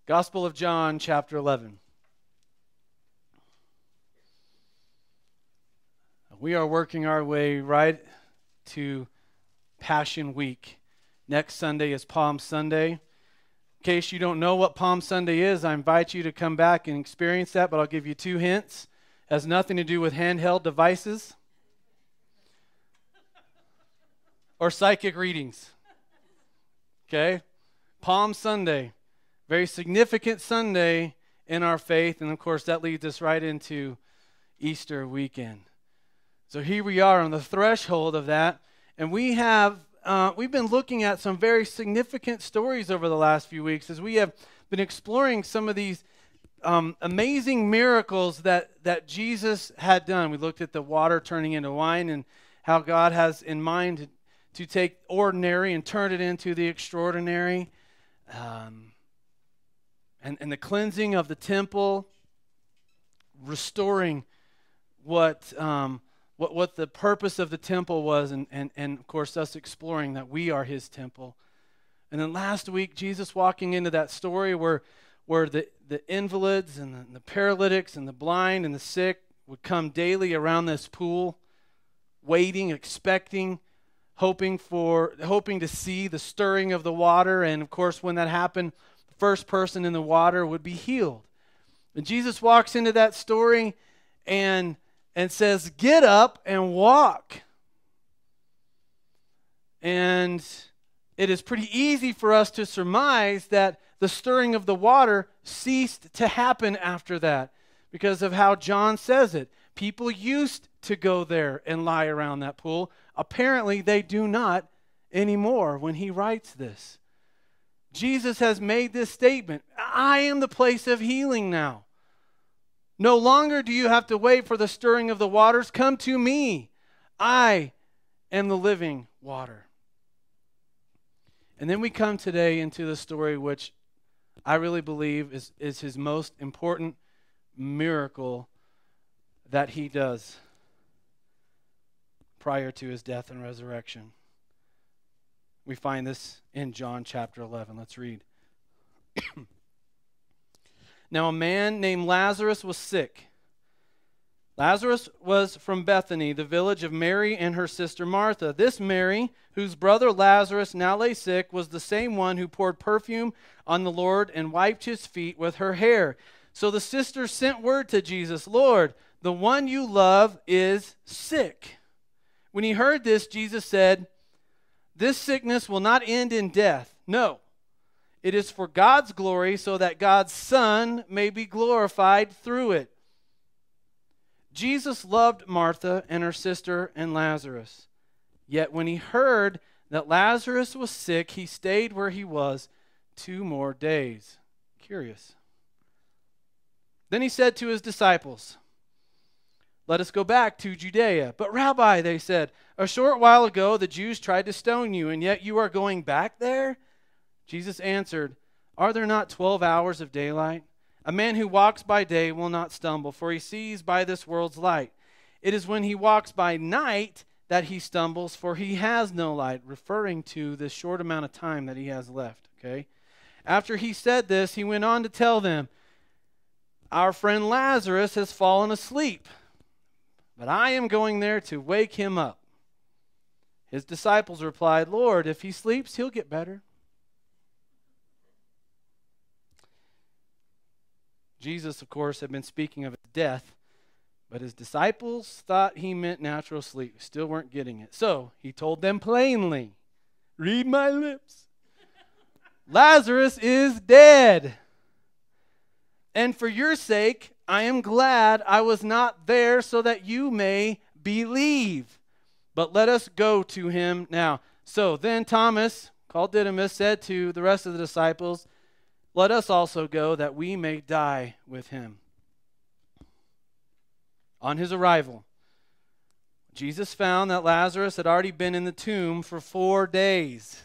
Gospel of John, chapter 11. We are working our way right to Passion Week. Next Sunday is Palm Sunday. In case you don't know what Palm Sunday is, I invite you to come back and experience that, but I'll give you 2 hints. It has nothing to do with handheld devices or psychic readings. Okay? Palm Sunday. Very significant Sunday in our faith, and of course that leads us right into Easter weekend. So here we are on the threshold of that, and we've been looking at some very significant stories over the last few weeks as we have been exploring some of these amazing miracles that Jesus had done. We looked at the water turning into wine and how God has in mind to take ordinary and turn it into the extraordinary. And the cleansing of the temple, restoring what the purpose of the temple was, and of course us exploring that we are his temple. And then last week, Jesus walking into that story where the invalids and the paralytics and the blind and the sick would come daily around this pool, waiting, expecting, hoping to see the stirring of the water. And of course, when that happened, first person in the water would be healed. And Jesus walks into that story and says, "Get up and walk." And it is pretty easy for us to surmise that the stirring of the water ceased to happen after that because of how John says it. People used to go there and lie around that pool. Apparently, they do not anymore when he writes this. Jesus has made this statement, "I am the place of healing now. No longer do you have to wait for the stirring of the waters. Come to me. I am the living water." And then we come today into the story which I really believe is his most important miracle that he does prior to his death and resurrection. We find this in John chapter 11. Let's read. Now a man named Lazarus was sick. Lazarus was from Bethany, the village of Mary and her sister Martha. This Mary, whose brother Lazarus now lay sick, was the same one who poured perfume on the Lord and wiped his feet with her hair. So the sisters sent word to Jesus, "Lord, the one you love is sick." When he heard this, Jesus said, "This sickness will not end in death. No, it is for God's glory, so that God's Son may be glorified through it." Jesus loved Martha and her sister and Lazarus. Yet when he heard that Lazarus was sick, he stayed where he was 2 more days. Curious. Then he said to his disciples, "Let us go back to Judea." "But Rabbi," they said, "a short while ago the Jews tried to stone you, and yet you are going back there?" Jesus answered, "Are there not 12 hours of daylight? A man who walks by day will not stumble, for he sees by this world's light. It is when he walks by night that he stumbles, for he has no light," referring to this short amount of time that he has left. Okay. After he said this, he went on to tell them, "Our friend Lazarus has fallen asleep, but I am going there to wake him up." His disciples replied, "Lord, if he sleeps, he'll get better." Jesus, of course, had been speaking of his death, but his disciples thought he meant natural sleep. Still weren't getting it. So he told them plainly, "Read my lips. Lazarus is dead. And for your sake, I am glad I was not there so that you may believe. But let us go to him now." So then Thomas, called Didymus, said to the rest of the disciples, "Let us also go that we may die with him." On his arrival, Jesus found that Lazarus had already been in the tomb for 4 days.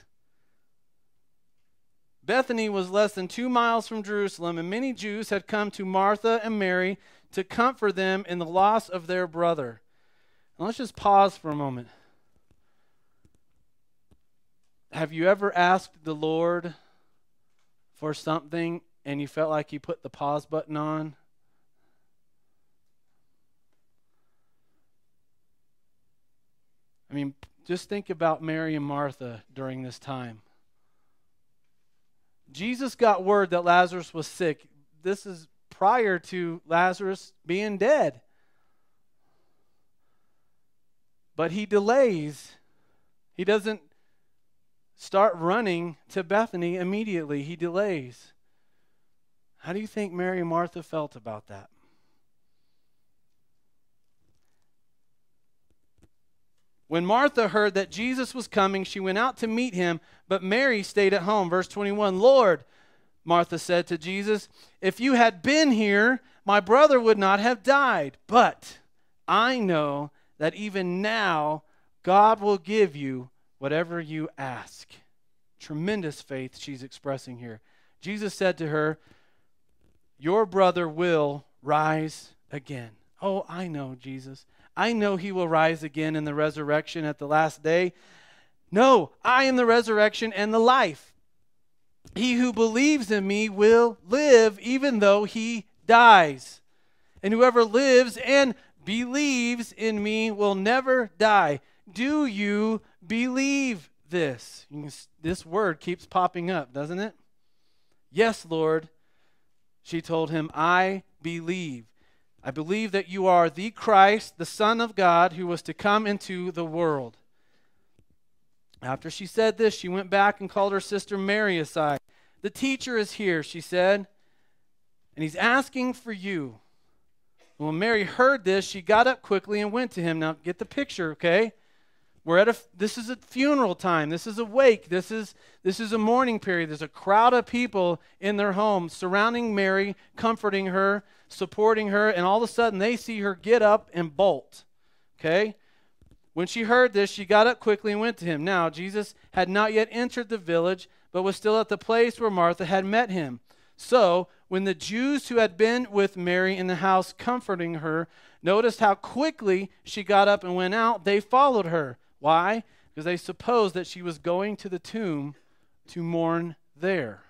Bethany was less than 2 miles from Jerusalem, and many Jews had come to Martha and Mary to comfort them in the loss of their brother. Now let's just pause for a moment. Have you ever asked the Lord for something and you felt like you put the pause button on? I mean, just think about Mary and Martha during this time. Jesus got word that Lazarus was sick. This is prior to Lazarus being dead. But he delays. He doesn't start running to Bethany immediately. He delays. How do you think Mary and Martha felt about that? When Martha heard that Jesus was coming, she went out to meet him, but Mary stayed at home. Verse 21, Lord, Martha said to Jesus, if you had been here, my brother would not have died. But I know that even now God will give you whatever you ask. Tremendous faith she's expressing here. Jesus said to her, your brother will rise again. Oh, I know, Jesus. I know he will rise again in the resurrection at the last day. No, I am the resurrection and the life. He who believes in me will live even though he dies. And whoever lives and believes in me will never die. Do you believe this? This word keeps popping up, doesn't it? Yes, Lord. She told him, I believe. I believe that you are the Christ, the Son of God, who was to come into the world. After she said this, she went back and called her sister Mary aside. The teacher is here, she said, and he's asking for you. When Mary heard this, she got up quickly and went to him. Now, get the picture, okay? This is a funeral time. This is a wake. This is a mourning period. There's a crowd of people in their home surrounding Mary, comforting her, supporting her, and all of a sudden they see her get up and bolt. Okay? When she heard this, she got up quickly and went to him. Now, Jesus had not yet entered the village, but was still at the place where Martha had met him. So, when the Jews who had been with Mary in the house comforting her noticed how quickly she got up and went out, they followed her. Why? Because they supposed that she was going to the tomb to mourn there.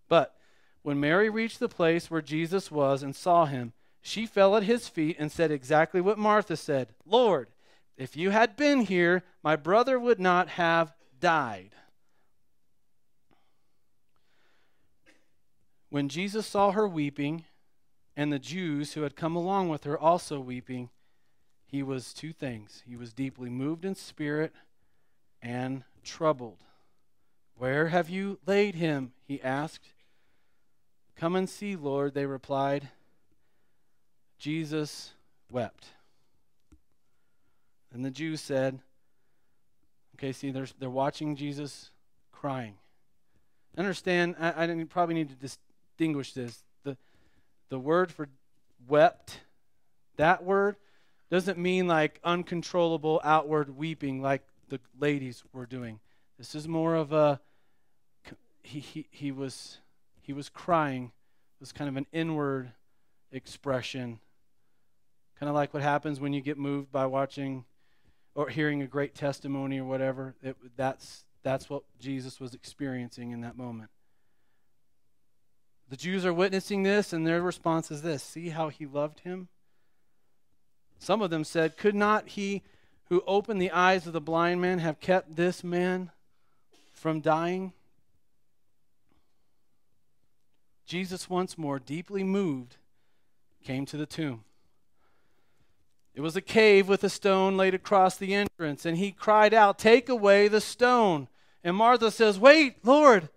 But when Mary reached the place where Jesus was and saw him, she fell at his feet and said exactly what Martha said. Lord, if you had been here, my brother would not have died. When Jesus saw her weeping, and the Jews who had come along with her also weeping, he was two things. He was deeply moved in spirit and troubled. Where have you laid him? He asked. Come and see, Lord, they replied. Jesus wept. And the Jews said, okay, see, they're watching Jesus crying. Understand, I probably need to distinguish this. The word for wept, that word, doesn't mean like uncontrollable outward weeping like the ladies were doing. This is more of a, he was crying. It was kind of an inward expression. Kind of like what happens when you get moved by watching or hearing a great testimony or whatever. That's what Jesus was experiencing in that moment. The Jews are witnessing this, and their response is this: see how he loved him? Some of them said, could not he who opened the eyes of the blind man have kept this man from dying? Jesus, once more, deeply moved, came to the tomb. It was a cave with a stone laid across the entrance, and he cried out, take away the stone. And Martha says, wait, Lord.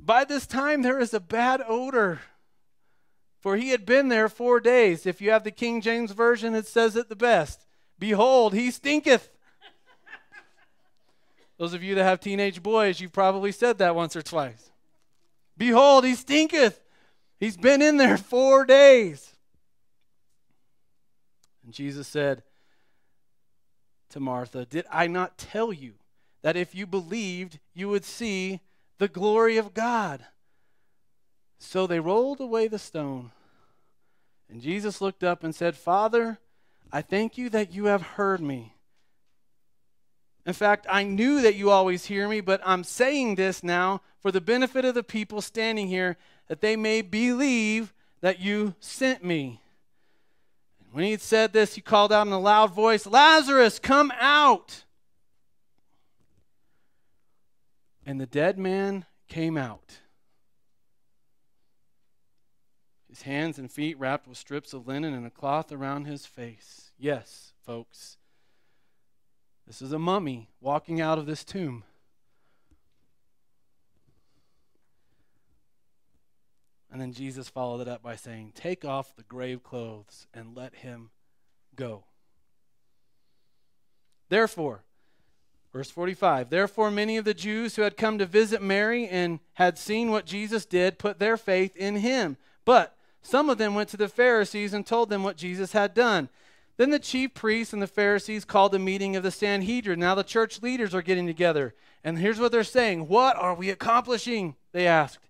By this time there is a bad odor, for he had been there 4 days. If you have the King James Version, it says it the best. Behold, he stinketh. Those of you that have teenage boys, you've probably said that once or twice. Behold, he stinketh. He's been in there 4 days. And Jesus said to Martha, did I not tell you that if you believed, you would see the glory of God? So they rolled away the stone. And Jesus looked up and said, Father, I thank you that you have heard me. In fact, I knew that you always hear me, but I'm saying this now for the benefit of the people standing here, that they may believe that you sent me." When he had said this, he called out in a loud voice, "Lazarus, come out!" And the dead man came out, his hands and feet wrapped with strips of linen and a cloth around his face. Yes, folks, this is a mummy walking out of this tomb. And then Jesus followed it up by saying, "Take off the grave clothes and let him go." Therefore, verse 45, "Therefore many of the Jews who had come to visit Mary and had seen what Jesus did put their faith in him. But some of them went to the Pharisees and told them what Jesus had done. Then the chief priests and the Pharisees called a meeting of the Sanhedrin." Now the church leaders are getting together. And here's what they're saying. "What are we accomplishing?" they asked.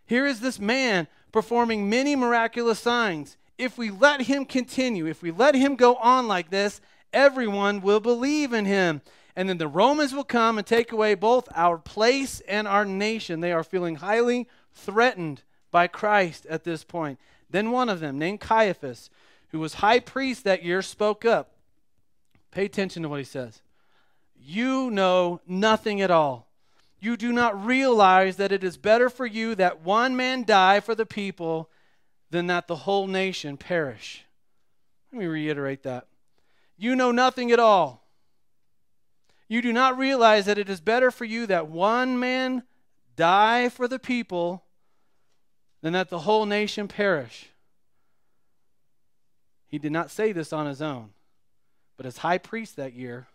"Here is this man performing many miraculous signs. If we let him continue, if we let him go on like this, everyone will believe in him. And then the Romans will come and take away both our place and our nation." They are feeling highly threatened by Christ at this point. Then one of them, named Caiaphas, who was high priest that year, spoke up. Pay attention to what he says. "You know nothing at all. You do not realize that it is better for you that one man die for the people than that the whole nation perish." Let me reiterate that. You know nothing at all. You do not realize that it is better for you that one man die for the people than that the whole nation perish. He did not say this on his own, but as high priest that year,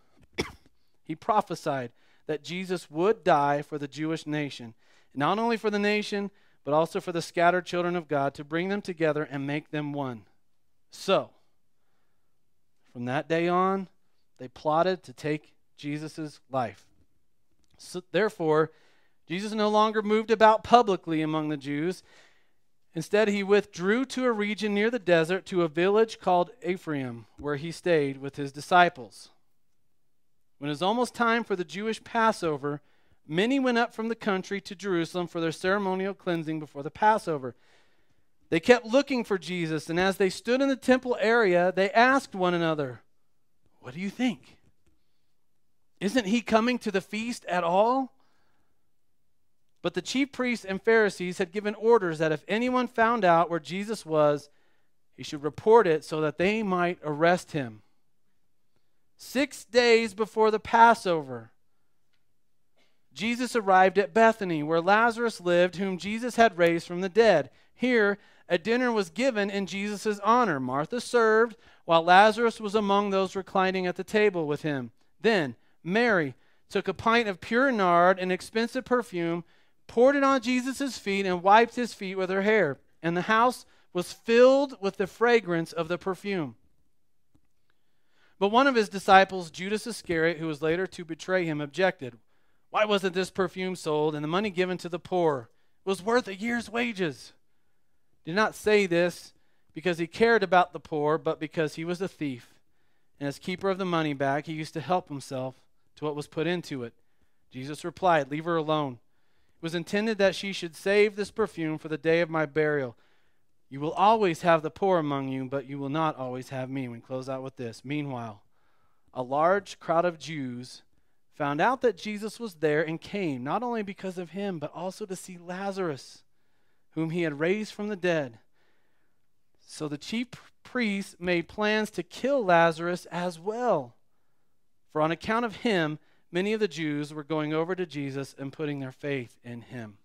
he prophesied that Jesus would die for the Jewish nation, not only for the nation, but also for the scattered children of God, to bring them together and make them one. So, from that day on, they plotted to take Jesus' life. So, therefore, Jesus no longer moved about publicly among the Jews. Instead, he withdrew to a region near the desert, to a village called Ephraim, where he stayed with his disciples. When it was almost time for the Jewish Passover, many went up from the country to Jerusalem for their ceremonial cleansing before the Passover. They kept looking for Jesus, and as they stood in the temple area, they asked one another, "What do you think? Isn't he coming to the feast at all?" But the chief priests and Pharisees had given orders that if anyone found out where Jesus was, he should report it so that they might arrest him. 6 days before the Passover, Jesus arrived at Bethany, where Lazarus lived, whom Jesus had raised from the dead. Here, a dinner was given in Jesus' honor. Martha served, while Lazarus was among those reclining at the table with him. Then Mary took a pint of pure nard, an expensive perfume, poured it on Jesus' feet, and wiped his feet with her hair. And the house was filled with the fragrance of the perfume. But one of his disciples, Judas Iscariot, who was later to betray him, objected. "Why wasn't this perfume sold and the money given to the poor? It was worth a year's wages." He did not say this because he cared about the poor, but because he was a thief. And as keeper of the money bag, he used to help himself to what was put into it. Jesus replied, "Leave her alone. It was intended that she should save this perfume for the day of my burial. You will always have the poor among you, but you will not always have me." We close out with this. Meanwhile, a large crowd of Jews found out that Jesus was there and came, not only because of him, but also to see Lazarus, whom he had raised from the dead. So the chief priests made plans to kill Lazarus as well. For on account of him, many of the Jews were going over to Jesus and putting their faith in him.